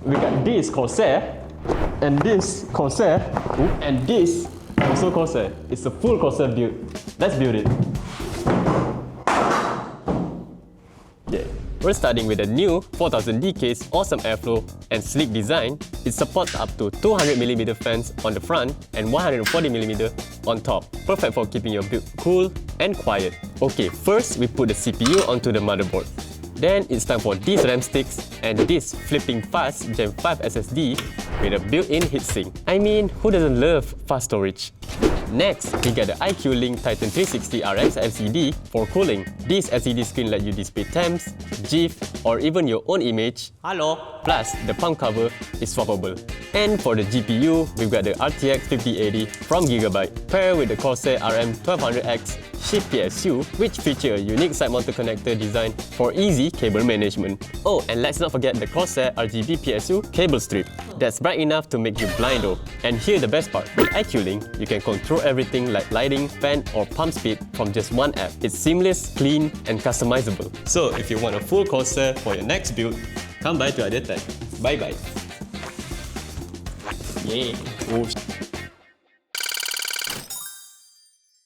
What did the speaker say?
we got this Corsair, and this Corsair, and this also Corsair. It's a full Corsair build. Let's build it. Yeah. We're starting with a new 4000D case, awesome airflow and sleek design. It supports up to 200mm fans on the front and 140mm on top. Perfect for keeping your build cool and quiet. Okay, first we put the CPU onto the motherboard. Then it's time for these RAM sticks and this flipping fast Gen 5 SSD with a built-in heatsink. I mean, who doesn't love fast storage? Next, we get the iQ Link Titan 360 RX LCD for cooling. This LCD screen lets you display temps, GIF, or even your own image. Hello! Plus, the palm cover is swappable. And for the GPU, we've got the RTX 5080 from Gigabyte, paired with the Corsair RM1200X Shift PSU, which feature a unique side-mounted connector design for easy cable management. Oh, and let's not forget the Corsair RGB PSU cable strip. That's bright enough to make you blind though. And here's the best part. With iQ Link, you can control everything like lighting, fan, or pump speed from just one app. It's seamless, clean, and customizable. So if you want a full Corsair for your next build, come by to ADTech. Bye bye. Yeah. Oh,